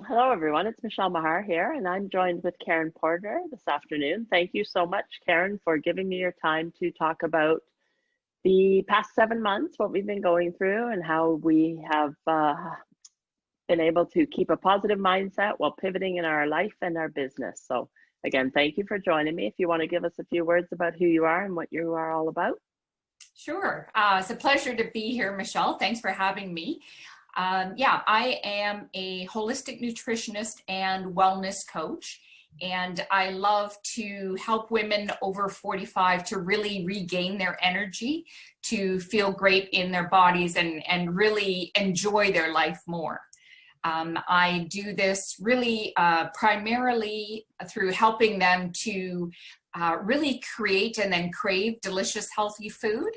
Hello, everyone. It's Michele Maher here, and I'm joined with Karen Porter this afternoon. Thank you so much, Karen, for giving me your time to talk about the past 7 months, what we've been going through, and how we have been able to keep a positive mindset while pivoting in our life and our business. So, again, thank you for joining me. If you want to give us a few words about who you are and what you are all about. Sure. It's a pleasure to be here, Michele. Thanks for having me. I am a holistic nutritionist and wellness coach, and I love to help women over 45 to really regain their energy, to feel great in their bodies and really enjoy their life more. I do this really primarily through helping them to really create and then crave delicious, healthy food.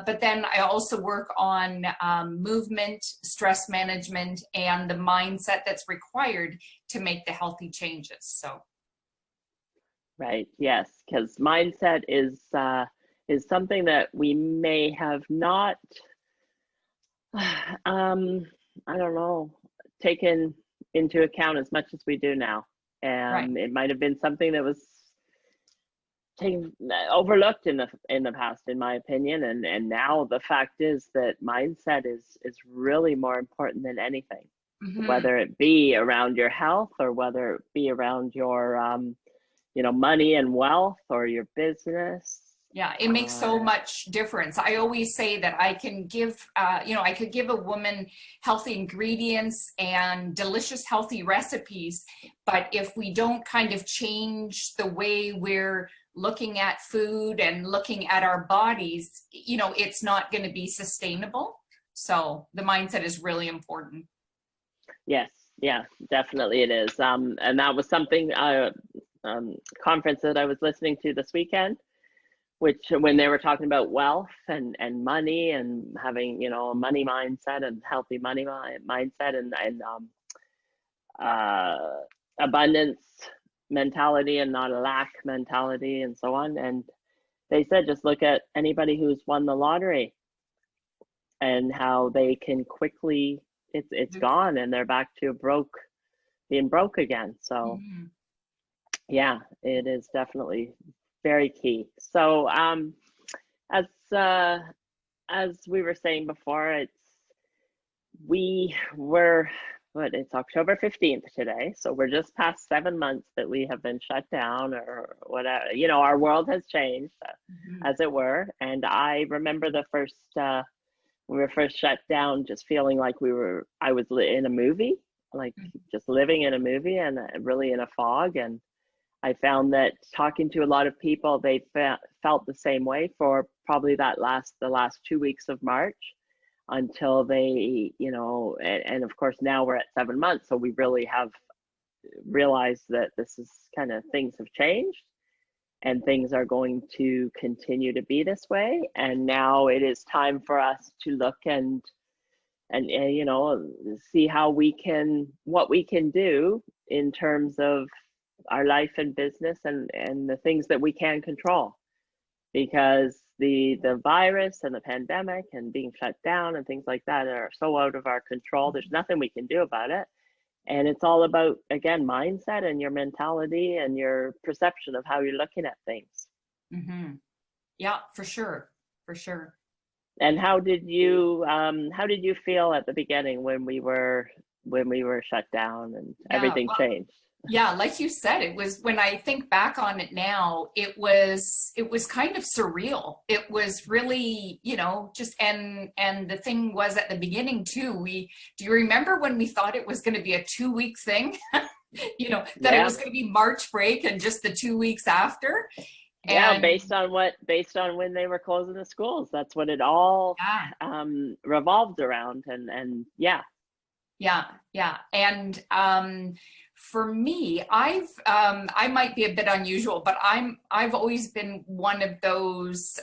But then I also work on movement, stress management, and the mindset that's required to make the healthy changes. So, Right. Yes, because mindset is something that we may have not, I don't know, taken into account as much as we do now. right. It might have been something that was taken overlooked in the past, in my opinion. And now the fact is that mindset is really more important than anything, Mm-hmm. whether it be around your health or whether it be around your money and wealth or your business. Yeah, it makes so much difference. I always say that I can give, I could give a woman healthy ingredients and delicious, healthy recipes, but if we don't kind of change the way we're looking at food and looking at our bodies, it's not going to be sustainable. So the mindset is really important. Yes, yeah, definitely it is. And that was something conference that I was listening to this weekend, which when they were talking about wealth and money and having a money mindset and healthy money mindset and abundance mentality and not a lack mentality and so on. And they said just look at anybody who's won the lottery and how they can quickly it's gone and they're back to being broke again. So Mm-hmm. yeah, it is definitely very key. So as as we were saying before, it's October 15th today, so we're just past 7 months that we have been shut down or whatever. Our world has changed, Mm-hmm. as it were. And I remember the first when we were first shut down, just feeling like I was in a movie, like just living in a movie and really in a fog. And I found that talking to a lot of people, they felt the same way for probably the last 2 weeks of March until they, and of course now we're at 7 months. So we really have realized that this is kind of things have changed and things are going to continue to be this way. And now it is time for us to look and see what we can do in terms of our life and business and the things that we can control, because the virus and the pandemic and being shut down and things like that are so out of our control. There's nothing we can do about it. And it's all about, again, mindset and your mentality and your perception of how you're looking at things. Mm-hmm. Yeah, for sure. For sure. And how did you feel at the beginning when we were shut down and Yeah. everything changed? Yeah, like you said, it was, when I think back on it now, it was kind of surreal. It was really, just and the thing was at the beginning too, do you remember when we thought it was going to be a 2-week thing? That it Yeah. was going to be March break and just the 2 weeks after. Yeah, And based on when they were closing the schools. That's what it all yeah, revolved around. And yeah. yeah. And for me, I might be a bit unusual, but I've always been one of those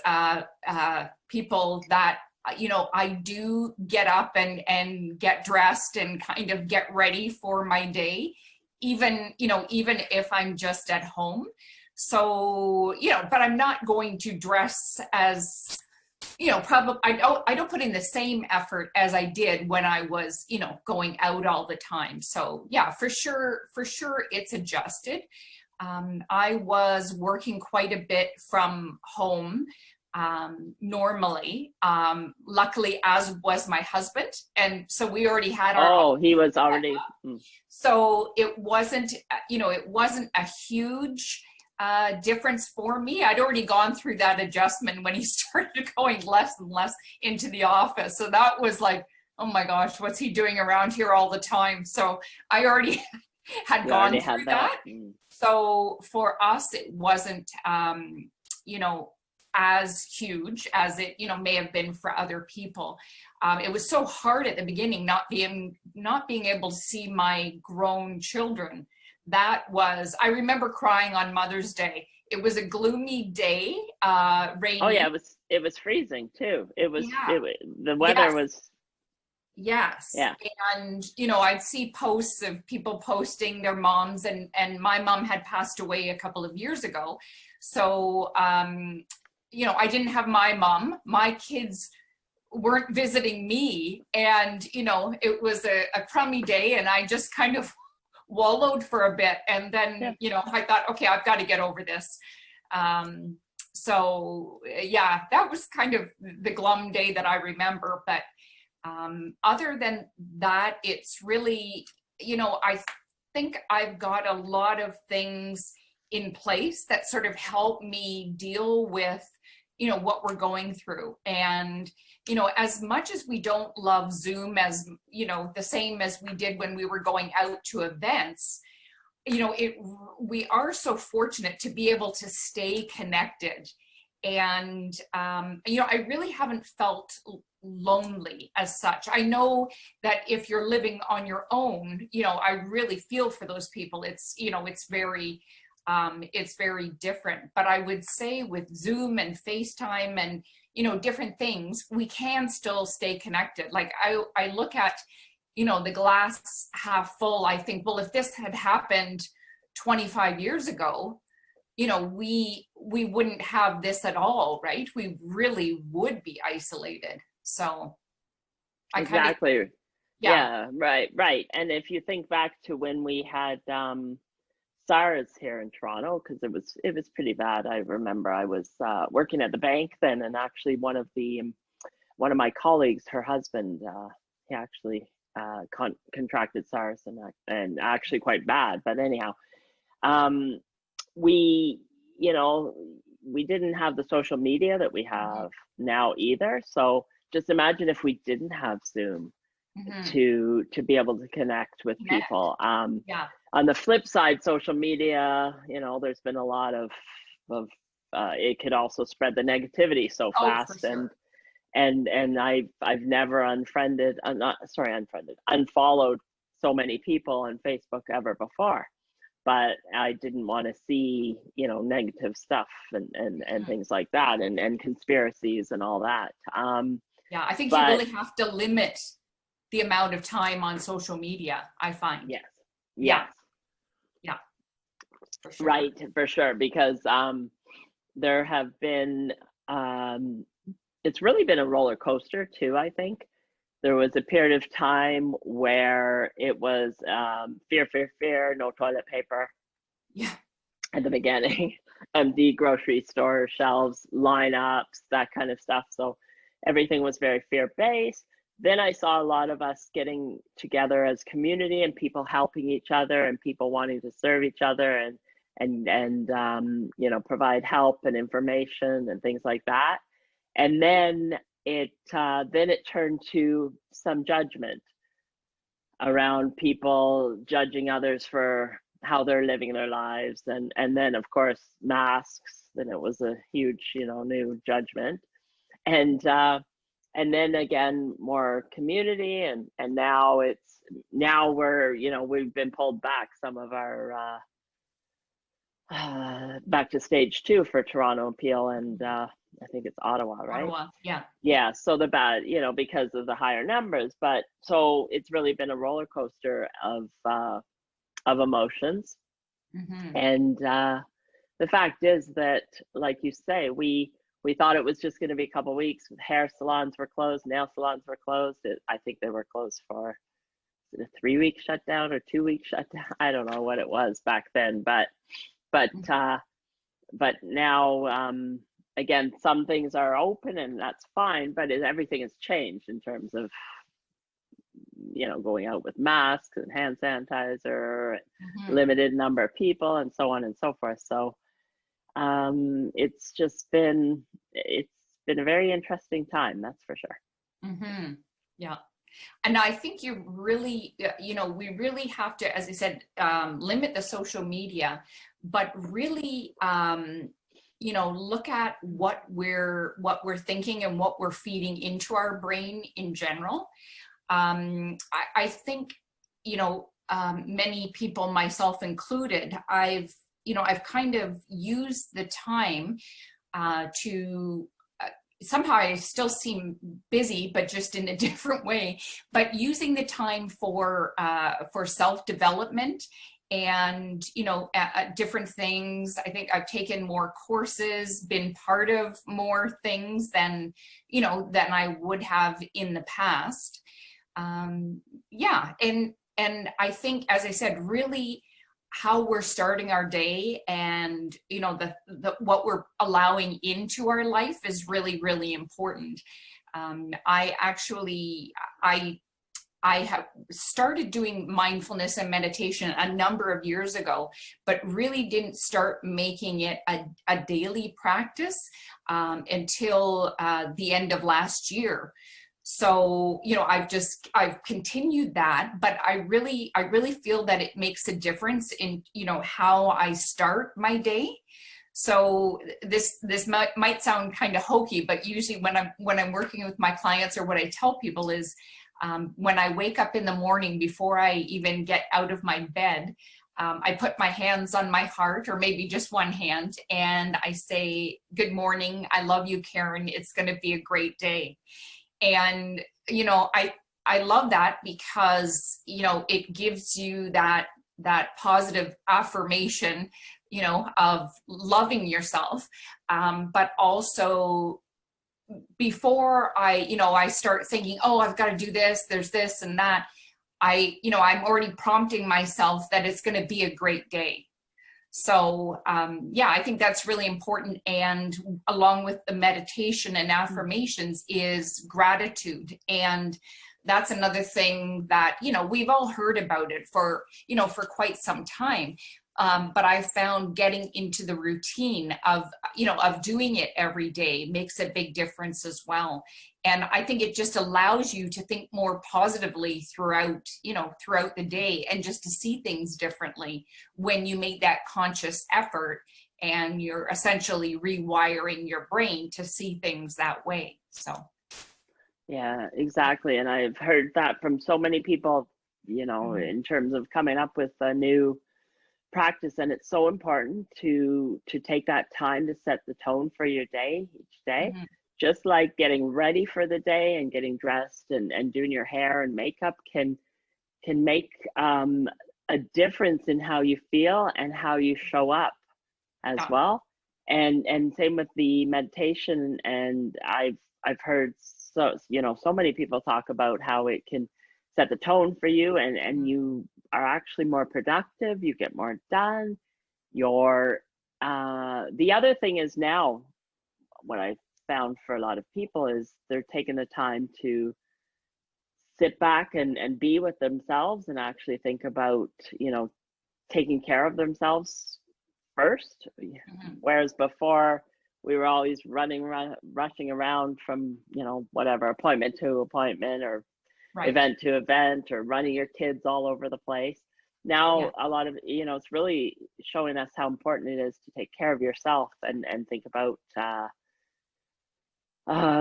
people that I do get up and get dressed and kind of get ready for my day, even if I'm just at home. So but I'm not going to dress as probably I don't put in the same effort as I did when I was, going out all the time. So yeah, for sure, it's adjusted. I was working quite a bit from home normally, luckily, as was my husband. And so we already had our own. He was already. So it wasn't, it wasn't a huge difference for me. I'd already gone through that adjustment when he started going less and less into the office. So that was like, oh my gosh, what's he doing around here all the time? So I already had gone through that. So for us, it wasn't, as huge as it, may have been for other people. It was so hard at the beginning, not being able to see my grown children. That was, I remember crying on Mother's Day. It was a gloomy day, rainy. Oh yeah, it was freezing too. The weather was. Yes. Yeah. And, I'd see posts of people posting their moms, and my mom had passed away a couple of years ago. So, I didn't have my mom. My kids weren't visiting me, and, it was a crummy day, and I just kind of wallowed for a bit. And then, I thought, okay, I've got to get over this. So yeah, that was kind of the glum day that I remember. But other than that, it's really, I think I've got a lot of things in place that sort of help me deal with, what we're going through. And, as much as we don't love Zoom as, the same as we did when we were going out to events, we are so fortunate to be able to stay connected. And, I really haven't felt lonely as such. I know that if you're living on your own, I really feel for those people. It's, it's very different. But I would say with Zoom and FaceTime and, different things, we can still stay connected. Like I look at, the glass half full. I think, well, if this had happened 25 years ago, we wouldn't have this at all, right? We really would be isolated. So exactly. Right. And if you think back to when we had SARS here in Toronto, because it was pretty bad. I remember I was working at the bank then, and actually one of my colleagues, her husband, he actually contracted SARS and actually quite bad. But anyhow, we didn't have the social media that we have now either. So just imagine if we didn't have Zoom to be able to connect with people. On the flip side, social media, there's been a lot of it could also spread the negativity so fast. Sure. And I've never unfollowed so many people on Facebook ever before. But I didn't want to see, negative stuff and things like that, and conspiracies and all that. I think you really have to limit the amount of time on social media, I find. Yes. For sure. Right, for sure, because there have been, it's really been a roller coaster too, I think. There was a period of time where it was fear, no toilet paper. Yeah. At the beginning, empty grocery store shelves, lineups, that kind of stuff. So everything was very fear-based. Then I saw a lot of us getting together as community and people helping each other and people wanting to serve each other and provide help and information and things like that. And then it turned to some judgment around people judging others for how they're living their lives, and then of course masks. Then it was a huge new judgment, and then again more community, and now we're we've been pulled back some of our back to stage 2 for Toronto, Peel, and I think it's Ottawa, right? Ottawa, yeah. Yeah, so the bad, because of the higher numbers, but so it's really been a roller coaster of emotions. And the fact is that, like you say, we we thought it was just going to be a couple of weeks. Hair salons were closed, nail salons were closed. I think they were closed for a 3-week shutdown or 2-week shutdown. I don't know what it was back then, but now, again, some things are open and that's fine, but everything has changed in terms of, going out with masks and hand sanitizer, limited number of people, and so on and so forth. So it's been a very interesting time, that's for sure. Yeah. And I think you really, we really have to, as I said, limit the social media, but really, look at what we're thinking and what we're feeding into our brain in general. I think, many people, myself included, I've kind of used the time to somehow I still seem busy, but just in a different way, but using the time for self-development and, different things. I think I've taken more courses, been part of more things than I would have in the past. Yeah. And I think, as I said, really how we're starting our day and, what we're allowing into our life is really, really important. I have started doing mindfulness and meditation a number of years ago, but really didn't start making it a daily practice until the end of last year. So, I've continued that, but I really feel that it makes a difference in, how I start my day. So this might sound kind of hokey, but usually when I'm working with my clients, or what I tell people is, when I wake up in the morning, before I even get out of my bed, I put my hands on my heart, or maybe just one hand, and I say, "Good morning. I love you, Karen. It's going to be a great day." And, I love that because, it gives you that positive affirmation, of loving yourself. But also, before I start thinking, oh, I've got to do this, there's this and that, I'm already prompting myself that it's going to be a great day. So, yeah, I think that's really important. And along with the meditation and affirmations is gratitude. And that's another thing that, we've all heard about it for quite some time. But I found getting into the routine of doing it every day makes a big difference as well. And I think it just allows you to think more positively throughout the day, and just to see things differently when you make that conscious effort, and you're essentially rewiring your brain to see things that way. So. Yeah, exactly. And I've heard that from so many people, in terms of coming up with a new practice. And it's so important to take that time to set the tone for your day each day. Just like getting ready for the day and getting dressed and doing your hair and makeup can make a difference in how you feel and how you show up as well. And same with the meditation. And I've heard so many people talk about how it can set the tone for you, and you are actually more productive, you get more done. The other thing is, now what I found for a lot of people is they're taking the time to sit back and be with themselves, and actually think about taking care of themselves first. Whereas before, we were always rushing around from whatever appointment to appointment, or event to event, or running your kids all over the place. Now, a lot of, it's really showing us how important it is to take care of yourself and think about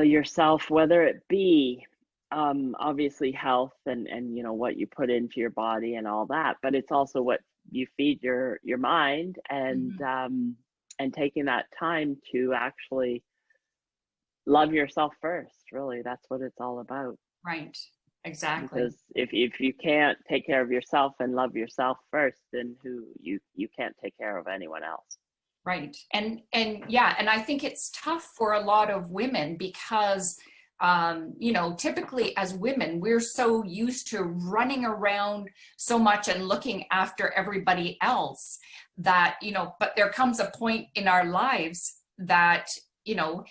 yourself, whether it be obviously health and what you put into your body and all that, but it's also what you feed your mind, and taking that time to actually love yourself first. Really, that's what it's all about. Right. Exactly. Because if you can't take care of yourself and love yourself first, then you can't take care of anyone else. Right. And yeah, and I think it's tough for a lot of women because you know, typically as women, we're so used to running around so much and looking after everybody else that, you know, but there comes a point in our lives that, you know,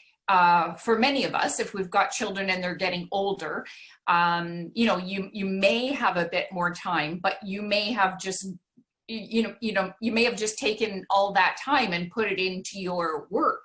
for many of us, if we've got children and they're getting older, you know, you may have a bit more time, but you may have just you may have just taken all that time and put it into your work.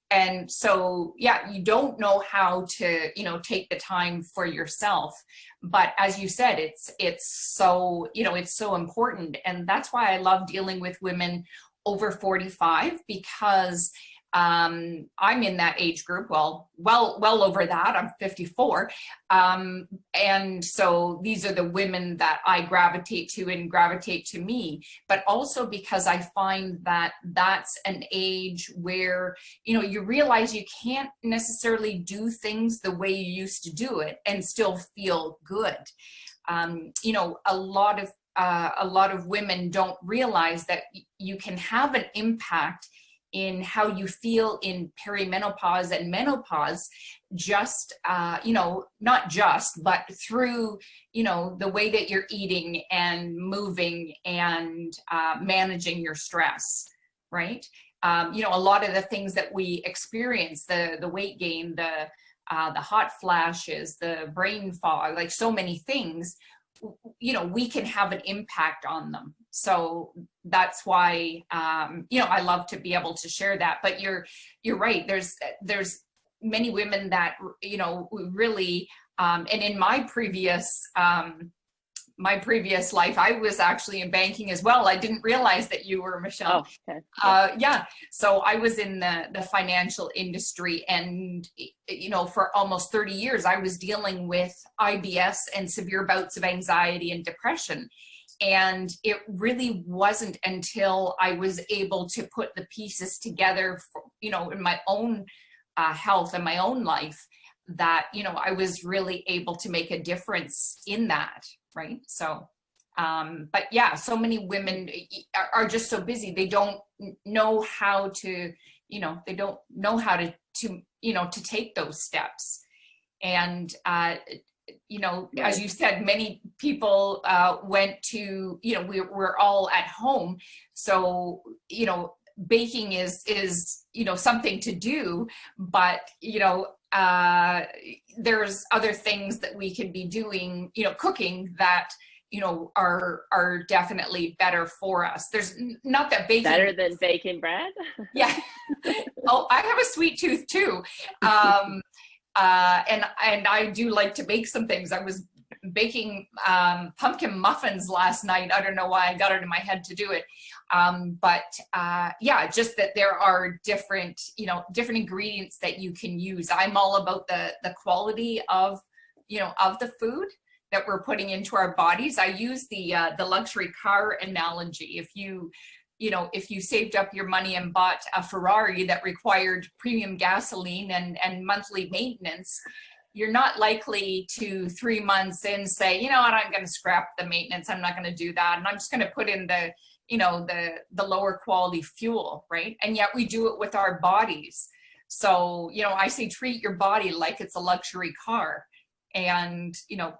And so, yeah, you don't know how to, you know, take the time for yourself. But as you said, it's so, you know, it's so important. And that's why I love dealing with women over 45, because I'm in that age group, well over that. I'm 54. And so these are the women that I gravitate to and gravitate to me, but also because I find that that's an age where, you know, you realize you can't necessarily do things the way you used to do it and still feel good. You know, a lot of women don't realize that you can have an impact in how you feel in perimenopause and menopause, just, you know, not just, but through, you know, the way that you're eating and moving and managing your stress, right? You know, a lot of the things that we experience, the weight gain, the hot flashes, the brain fog, like so many things, you know, we can have an impact on them. So that's why, you know, I love to be able to share that. But you're right. There's many women that, you know, really, and in my previous life, I was actually in banking as well. I didn't realize that you were, Michele. Oh, okay. Yeah. So I was in the financial industry, and, you know, for almost 30 years, I was dealing with IBS and severe bouts of anxiety and depression. And it really wasn't until I was able to put the pieces together, for, you know, in my own health and my own life, that, you know, I was really able to make a difference in that. Right. So, but yeah, so many women are just so busy. They don't know how to, you know, they don't know how to, you know, to take those steps. And, you know, Right. as you said, many people went to, you know, we're all at home. So, you know, baking is, you know, something to do, but, you know, there's other things that we can be doing, you know, cooking that, you know, are definitely better for us. There's not that baking Better than baking bread. Yeah. Oh, I have a sweet tooth too. And I do like to bake some things. I was baking pumpkin muffins last night. I don't know why I got it in my head to do it. But yeah, just that there are different, you know, different ingredients that you can use. I'm all about the quality of, you know, of the food that we're putting into our bodies. I use the luxury car analogy. You know, if you saved up your money and bought a Ferrari that required premium gasoline and monthly maintenance, you're not likely to 3 months in say, you know what, I'm going to scrap the maintenance. I'm not going to do that. And I'm just going to put in the, you know, the lower quality fuel, right? And yet we do it with our bodies. So, you know, I say treat your body like it's a luxury car, and, you know,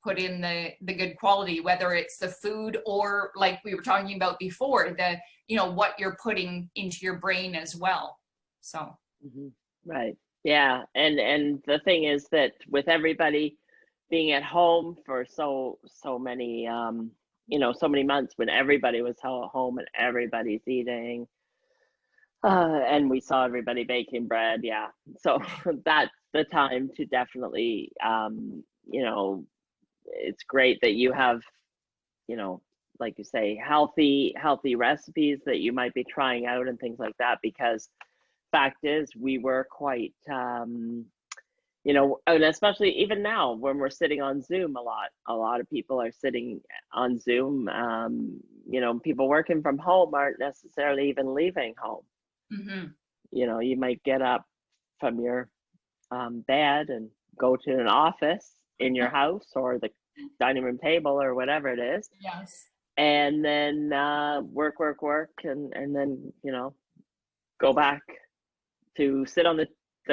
put in the good quality, whether it's the food or, like we were talking about before, the, you know, what you're putting into your brain as well. So. Mm-hmm. Right. Yeah. And the thing is that with everybody being at home for so many, you know, so many months, when everybody was home and everybody's eating, and we saw everybody baking bread. Yeah. So that's the time to definitely, you know, it's great that you have, you know, like you say, healthy recipes that you might be trying out and things like that, because fact is we were quite, you know, and especially even now when we're sitting on Zoom a lot of people are sitting on Zoom. You know, people working from home aren't necessarily even leaving home. Mm-hmm. You know, you might get up from your bed and go to an office in your house or the dining room table or whatever it is. Yes. And then work, and then, you know, go back to sit on the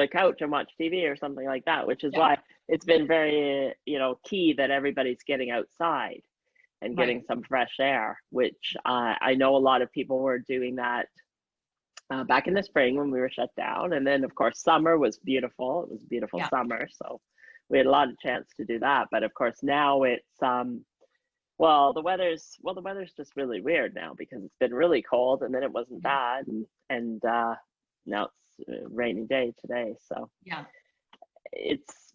couch and watch TV or something like that, which is why it's been very, key that everybody's getting outside and getting some fresh air, which I know a lot of people were doing that back in the spring when we were shut down. And then of course, summer was beautiful. It was a beautiful summer. So we had a lot of chance to do that. But of course now it's, the weather's just really weird now because it's been really cold and then it wasn't bad. And now it's a rainy day today. So it's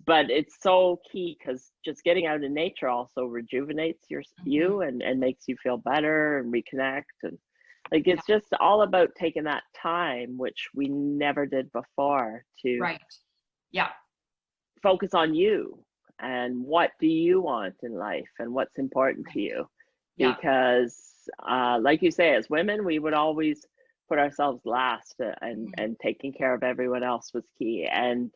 so key because just getting out in nature also rejuvenates you and makes you feel better and reconnect. And like, it's just all about taking that time, which we never did before, to focus on you and what do you want in life and what's important to you. Because like you say, as women, we would always put ourselves last, and taking care of everyone else was key. And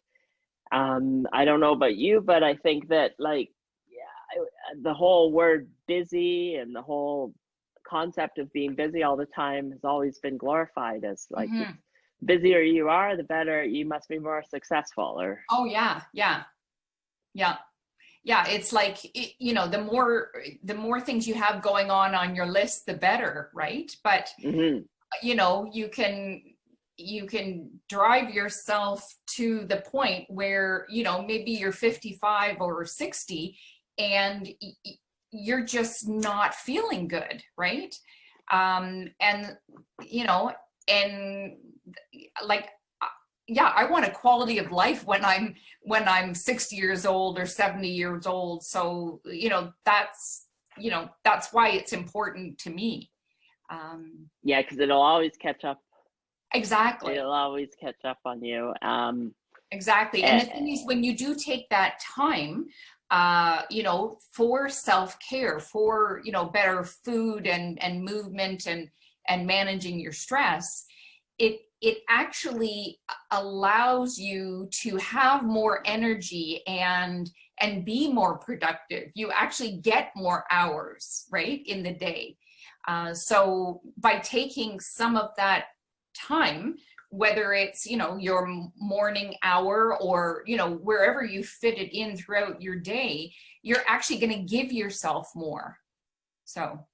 I don't know about you, but I think that the whole word busy and the whole concept of being busy all the time has always been glorified as like, the busier you are, the better, you must be more successful. Or it's like, the more things you have going on your list, the better, right? But you can drive yourself to the point where, maybe you're 55 or 60 and you're just not feeling good, right? And I want a quality of life when I'm 60 years old or 70 years old. So, that's why it's important to me. Because it'll always catch up. Exactly. It'll always catch up on you. Exactly. And the thing is, when you do take that time, for self-care, for, better food and movement and managing your stress, it actually allows you to have more energy and be more productive. You actually get more hours, right, in the day. So by taking some of that time, whether it's, your morning hour or, wherever you fit it in throughout your day, you're actually going to give yourself more. So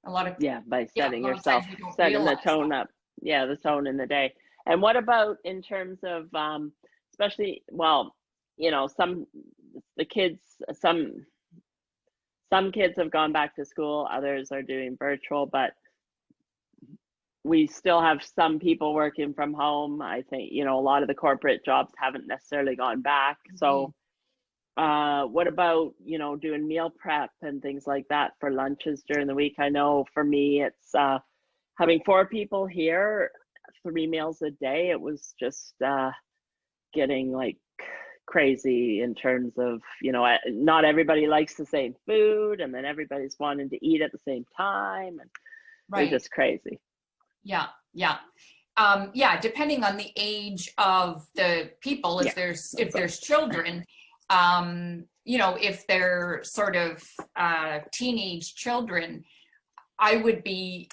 a lot of, by setting yourself, setting the tone up. The tone in the day. And what about in terms of, especially, some kids have gone back to school, others are doing virtual, but we still have some people working from home. I think, a lot of the corporate jobs haven't necessarily gone back. So what about, doing meal prep and things like that for lunches during the week? I know for me, it's having 4 people here, 3 meals a day. It was just getting like crazy in terms of, not everybody likes the same food, and then everybody's wanting to eat at the same time, and it's just crazy. Depending on the age of the people, if there's children, if they're sort of teenage children, I would be,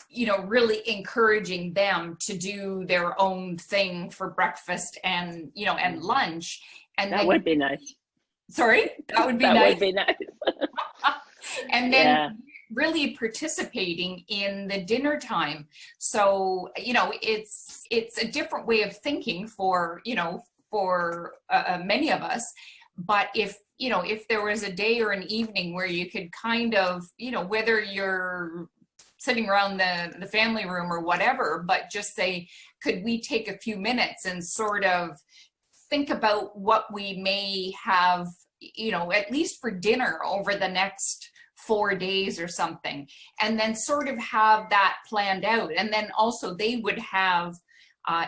really encouraging them to do their own thing for breakfast and, and lunch. And that would be nice. Sorry, that would be nice. That would be nice. And then really participating in the dinner time. So, it's a different way of thinking for many of us. But if there was a day or an evening where you could kind of, whether you're sitting around the family room or whatever, but just say, could we take a few minutes and sort of think about what we may have, at least for dinner over the next 4 days or something, and then sort of have that planned out. And then also they would have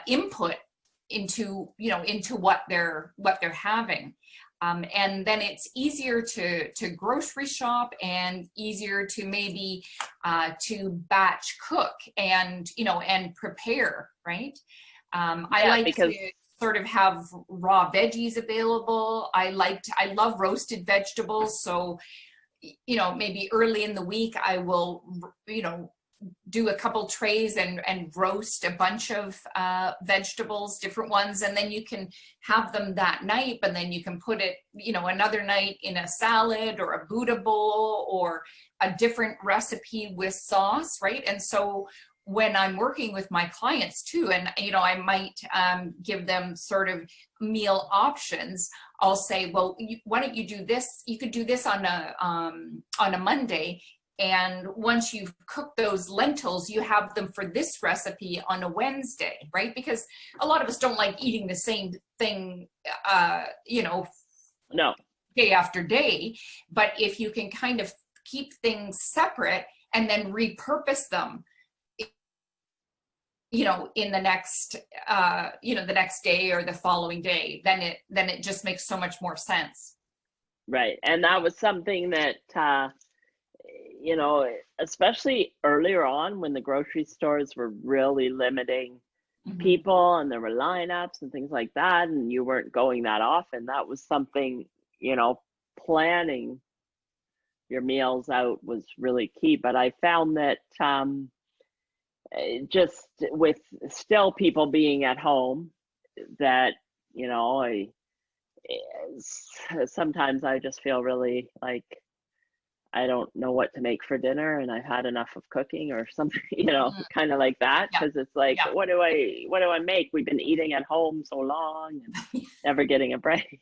input into, into what they're having. And then it's easier to grocery shop and easier to maybe to batch cook and, and prepare, right? I like to sort of have raw veggies available. I love roasted vegetables. So, maybe early in the week, I will, do a couple trays and roast a bunch of vegetables, different ones, and then you can have them that night, but then you can put it, you know, another night in a salad or a Buddha bowl or a different recipe with sauce, right? And so when I'm working with my clients too, and, you know, I might give them sort of meal options, I'll say, well, why don't you do this? You could do this on a Monday. And once you've cooked those lentils, you have them for this recipe on a Wednesday, right? Because a lot of us don't like eating the same thing, you know, No. day after day. But if you can kind of keep things separate and then repurpose them, you know, in the next, you know, the next day or the following day, then it just makes so much more sense. Right. And that was something that, you know, especially earlier on when the grocery stores were really limiting people and there were lineups and things like that, and you weren't going that often, that was something, you know, planning your meals out was really key. But I found that just with still people being at home, that, you know, sometimes I just feel really like I don't know what to make for dinner and I've had enough of cooking or something, you know, kind of like that. Because it's like, what do I make? We've been eating at home so long and never getting a break.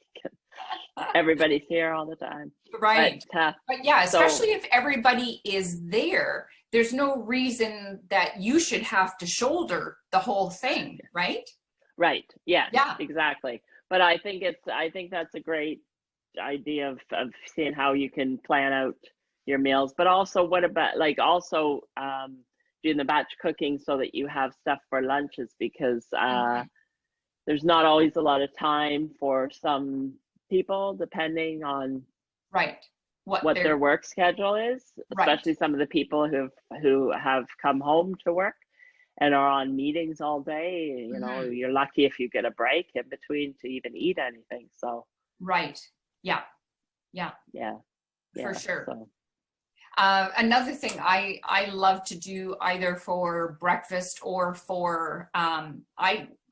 Everybody's here all the time. Right. But yeah, especially if everybody is there, there's no reason that you should have to shoulder the whole thing, right? Right. Yeah. Yeah. Exactly. But I think that's a great idea of seeing how you can plan out your meals. But also, what about like also doing the batch cooking so that you have stuff for lunches, because there's not always a lot of time for some people, depending on what their work schedule is, especially some of the people who have come home to work and are on meetings all day. You know, you're lucky if you get a break in between to even eat anything. So yeah, for sure. So. Another thing I love to do either for breakfast or for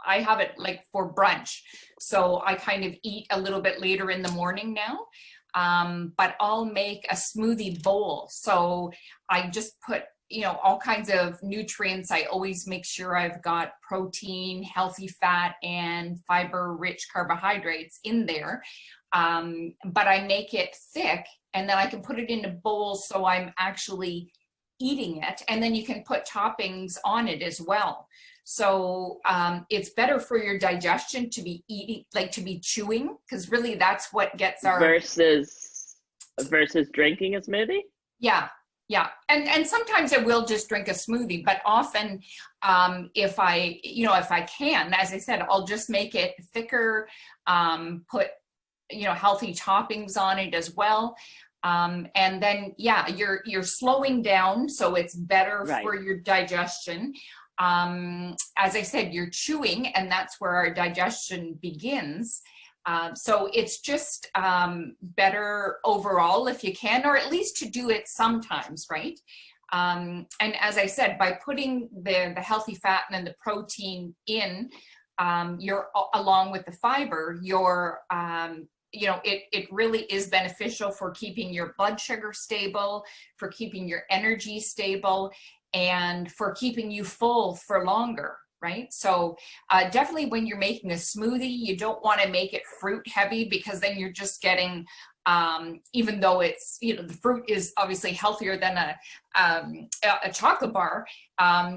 I have it like for brunch, so I kind of eat a little bit later in the morning now, but I'll make a smoothie bowl. So I just put, you know, all kinds of nutrients. I always make sure I've got protein, healthy fat, and fiber-rich carbohydrates in there, but I make it thick, and then I can put it in a bowl so I'm actually eating it, and then you can put toppings on it as well. So it's better for your digestion to be eating, like to be chewing, because really that's what gets our versus drinking a smoothie. Yeah. And sometimes I will just drink a smoothie, but often if I can, as I said, I'll just make it thicker, put, you know, healthy toppings on it as well. And then, you're slowing down, so it's better for your digestion. As I said, you're chewing, and that's where our digestion begins. So it's just better overall if you can, or at least to do it sometimes, right? And as I said, by putting the healthy fat and the protein in, you're along with the fiber, you're you know, it really is beneficial for keeping your blood sugar stable, for keeping your energy stable, and for keeping you full for longer, right? So definitely when you're making a smoothie, you don't want to make it fruit heavy, because then you're just getting, even though it's, you know, the fruit is obviously healthier than a chocolate bar,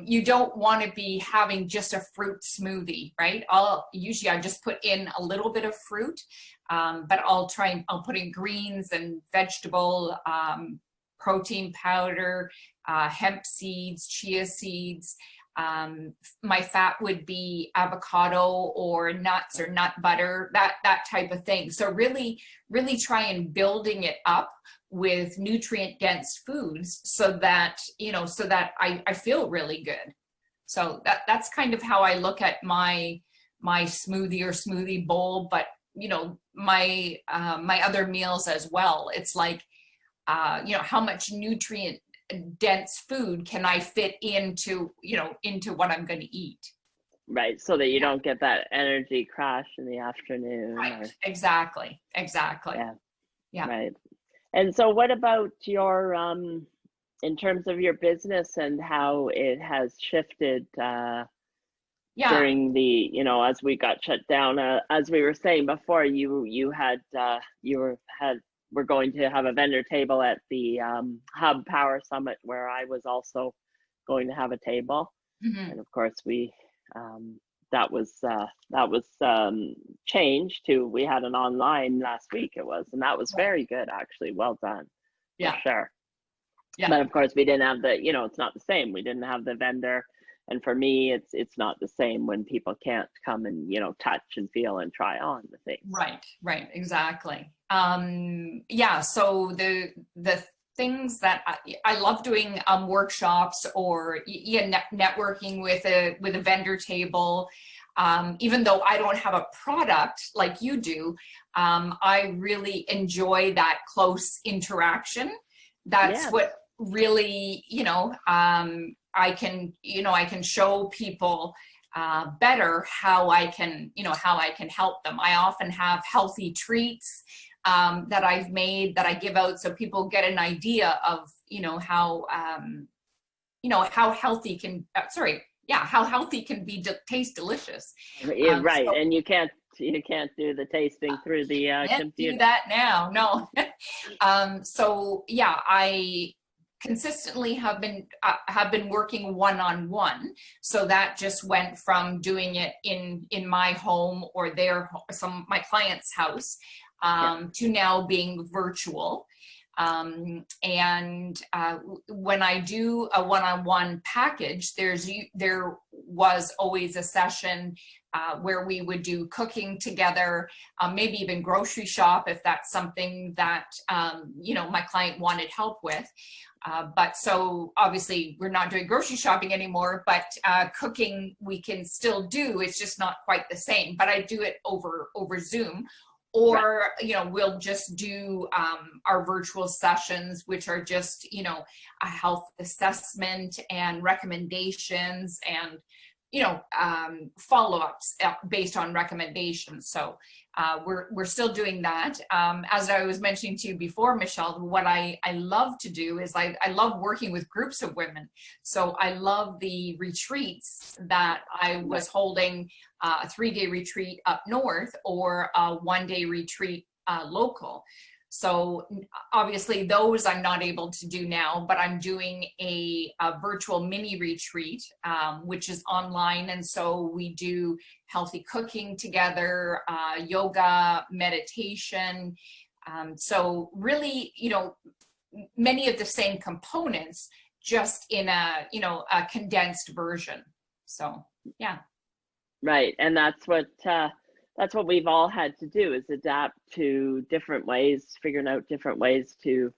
you don't want to be having just a fruit smoothie, right? Usually I just put in a little bit of fruit, but I'll put in greens and vegetable, protein powder, hemp seeds, chia seeds. My fat would be avocado or nuts or nut butter, that type of thing. So really try and building it up with nutrient dense foods so that, you know, so that I feel really good. So that's kind of how I look at my smoothie or smoothie bowl, but you know, my other meals as well. It's like, you know, how much nutrient dense food can I fit into, into what I'm going to eat. Right. So that you don't get that energy crash in the afternoon. Right. Exactly. Yeah. Yeah. Right. And so what about your, in terms of your business and how it has shifted, during the, as we got shut down, as we were saying before, we're going to have a vendor table at the Hub Power Summit, where I was also going to have a table. Mm-hmm. And of course that was changed to, we had an online last week, and that was very good, actually. Well done. Yeah. For sure. Yeah. But of course we didn't have the, it's not the same. We didn't have the vendor. And for me, it's not the same when people can't come and, touch and feel and try on the things. Right, exactly. Yeah, so the things that I love doing, workshops or networking with a vendor table. Even though I don't have a product like you do, I really enjoy that close interaction. That's what really, I can show people better how I can help them. I often have healthy treats that I've made that I give out, so people get an idea of how healthy can how healthy can be taste delicious. Right, so, and you can't do the tasting through the can't computer. Do that now, no. So yeah, I consistently have been working one-on-one, so that just went from doing it in my home or my client's house to now being virtual. And when I do a one-on-one package, there was always a session where we would do cooking together, maybe even grocery shop if that's something that my client wanted help with. But so obviously we're not doing grocery shopping anymore, but cooking we can still do. It's just not quite the same, but I do it over Zoom. Or, we'll just do our virtual sessions, which are just, a health assessment and recommendations and, follow-ups based on recommendations. So we're still doing that. As I was mentioning to you before, Michelle, what I love to do is I love working with groups of women. So I love the retreats that I was holding, a 3-day retreat up north or a 1-day retreat local. So obviously those I'm not able to do now, but I'm doing a virtual mini retreat, which is online. And so we do healthy cooking together, yoga, meditation. So really, many of the same components, just in a condensed version. So, yeah. Right. And that's what we've all had to do, is adapt to different ways, figuring out different ways to,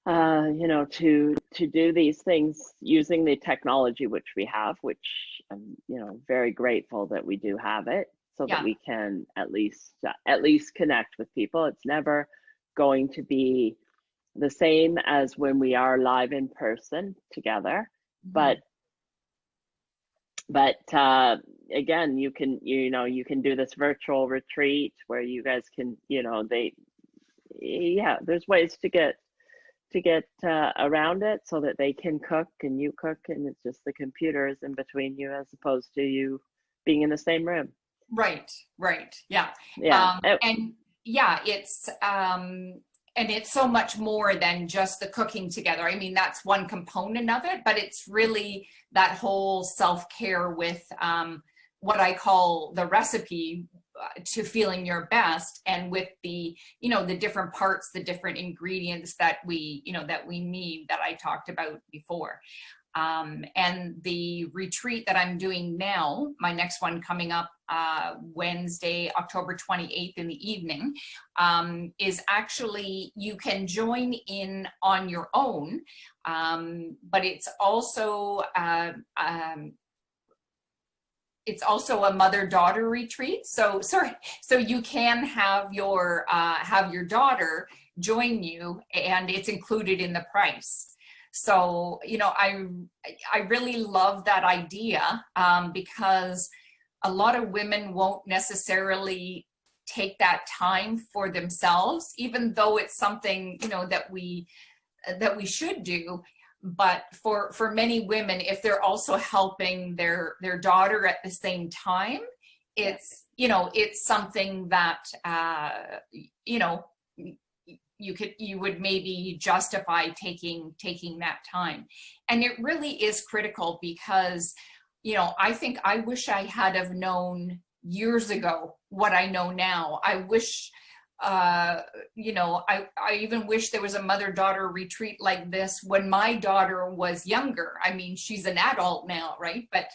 to do these things using the technology which we have, which I'm, very grateful that we do have it, so that we can at least connect with people. It's never going to be the same as when we are live in person together, but again, you can do this virtual retreat where you guys can, there's ways to get around it so that they can cook and you cook, and it's just the computers in between you as opposed to you being in the same room. Right. Yeah. And it's so much more than just the cooking together. I mean, that's one component of it, but it's really that whole self-care with what I call the recipe to feeling your best, and with the, the different parts, the different ingredients that we need, that I talked about before. And the retreat that I'm doing now, my next one coming up Wednesday, October 28th in the evening, is actually, you can join in on your own, but it's also a mother-daughter retreat. So you can have your daughter join you, and it's included in the price. So, you know, I really love that idea, because a lot of women won't necessarily take that time for themselves, even though it's something, you know, that we should do. But for many women, if they're also helping their daughter at the same time, it's, you know, it's something that, you know, you would maybe justify taking that time. And it really is critical because, you know, I think I wish I had have known years ago what I know now. I wish, you know, I even wish there was a mother-daughter retreat like this when my daughter was younger. I mean, she's an adult now, right? But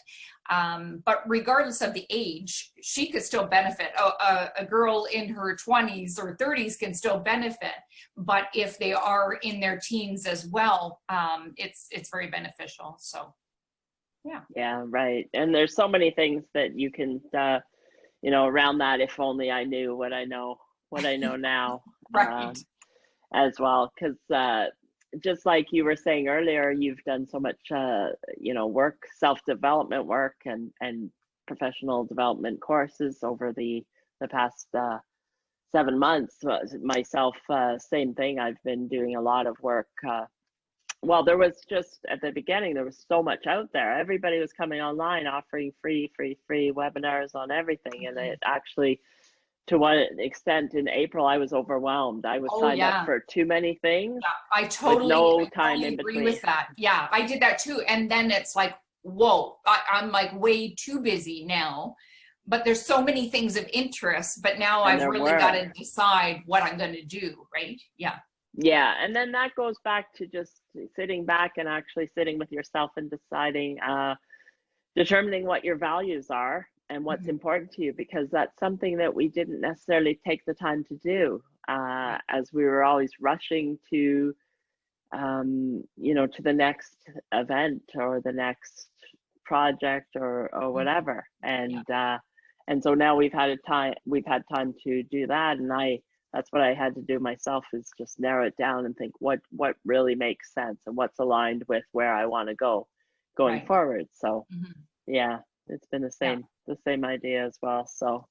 regardless of the age, she could still benefit. A girl in her 20s or 30s can still benefit, but if they are in their teens as well, it's very beneficial. So, yeah. Yeah, right. And there's so many things that you can, you know, around that. If only I knew what I know now, Right. as well. Because just like you were saying earlier, you've done so much, you know, work, self-development work, and professional development courses over the past 7 months. Myself, same thing. I've been doing a lot of work. Well, there was just at the beginning, there was so much out there. Everybody was coming online, offering free webinars on everything, and it actually, to one extent, in April, I was overwhelmed. I was signed up for too many things. Yeah, I totally in agree between. with that. Yeah, I did that too. And then it's like, whoa, I'm like way too busy now. But there's so many things of interest, but now I've really got to decide what I'm going to do, right? Yeah. Yeah, and then that goes back to just sitting back and actually sitting with yourself and deciding, determining what your values are and what's important to you, because that's something that we didn't necessarily take the time to do, as we were always rushing to, you know, to the next event or the next project or whatever. And so now we've had time to do that, and that's what I had to do myself, is just narrow it down and think what really makes sense and what's aligned with where I want to go going forward. So yeah, it's been the same idea as well. So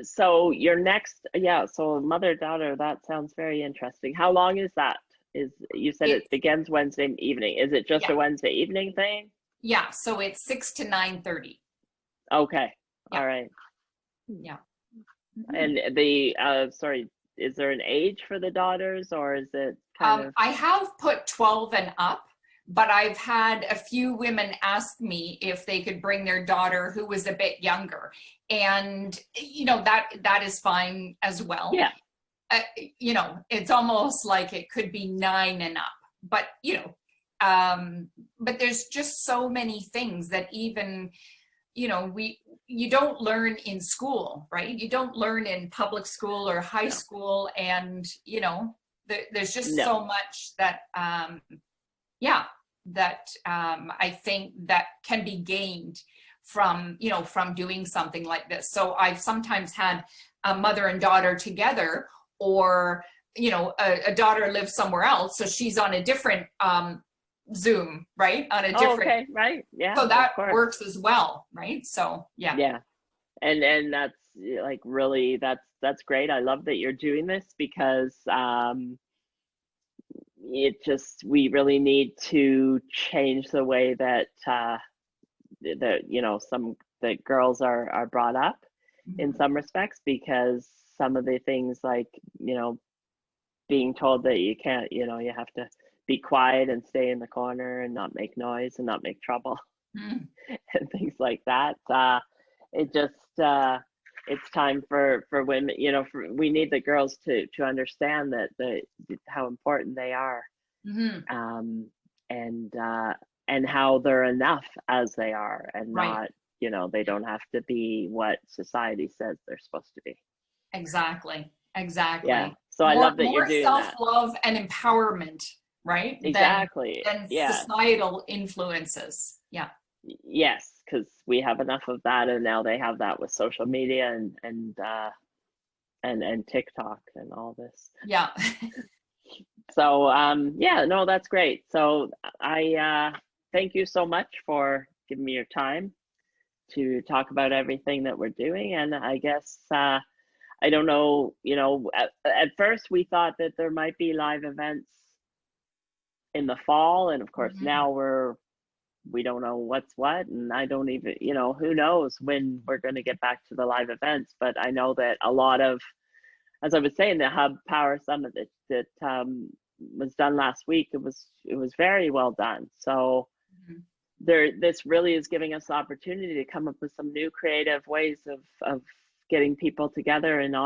so your next, so mother-daughter, that sounds very interesting. How long is that? You said it begins Wednesday evening. Is it just a Wednesday evening thing? Yeah, so it's 6 to 9:30. Okay. All right. Yeah. And the sorry, is there an age for the daughters, or is it kind of? I have put 12 and up, but I've had a few women ask me if they could bring their daughter who was a bit younger, and you know, that is fine as well. Yeah. You know, it's almost like it could be 9 and up, but you know, but there's just so many things that even, you know, you don't learn in school, right? You don't learn in public school or high school, and you know, there's just so much that I think that can be gained from, you know, from doing something like this. So I've sometimes had a mother and daughter together, or you know, a daughter lives somewhere else, so she's on a different Zoom, right? On a different, okay, right, yeah. So that works as well, right? So yeah. Yeah, and that's like really, that's great. I love that you're doing this, because we really need to change the way that you know, that girls are brought up in some respects, because some of the things, like, you know, being told that you can't, you know, you have to be quiet and stay in the corner and not make noise and not make trouble and things like that. It just it's time for women, you know, we need the girls to understand that how important they are, and how they're enough as they are, and not, you know, they don't have to be what society says they're supposed to be. Exactly. Yeah. So I love that you're doing that. More self-love and empowerment, right? Exactly. Than societal influences. Yeah. Yes, because we have enough of that, and now they have that with social media and TikTok and all this. Yeah. So yeah, no, that's great. So I thank you so much for giving me your time to talk about everything that we're doing. And I guess I don't know, at first we thought that there might be live events in the fall, and of course now we don't know what's what, and I don't even, who knows when we're going to get back to the live events. But I know that a lot of, as I was saying, the Hub Power Summit that was done last week, it was very well done. So this really is giving us the opportunity to come up with some new creative ways of getting people together in the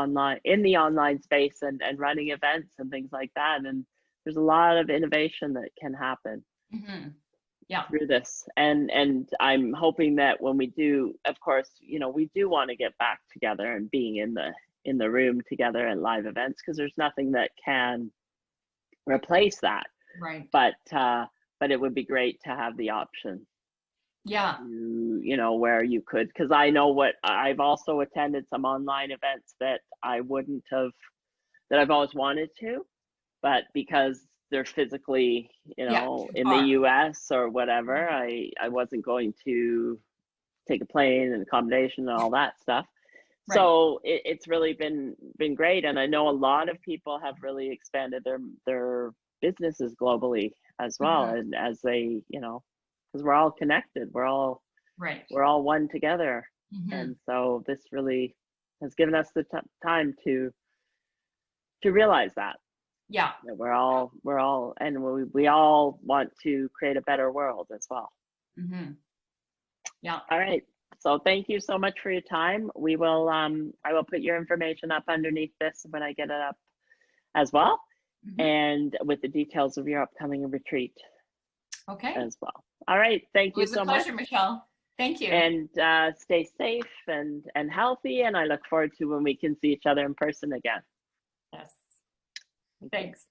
online space and running events and things like that. And there's a lot of innovation that can happen through this. And I'm hoping that when we do, of course, we do want to get back together and being in the room together and live events, because there's nothing that can replace that. Right. But it would be great to have the option. Yeah. Where you could, because I know I've also attended some online events that I wouldn't have, that I've always wanted to, but because they're physically, in the US or whatever, I wasn't going to take a plane and accommodation and all that stuff. Right. So it's really been great. And I know a lot of people have really expanded their businesses globally as well. And as they, because we're all connected, we're all one together. And so this really has given us the time to realize that. Yeah. That we're all, and we all want to create a better world as well. Yeah. All right. So thank you so much for your time. We will, I will put your information up underneath this when I get it up as well. And with the details of your upcoming retreat. Okay. As well. All right. Thank you so much. It was a pleasure, Michele. Thank you. And stay safe and healthy. And I look forward to when we can see each other in person again. Yes. Thanks.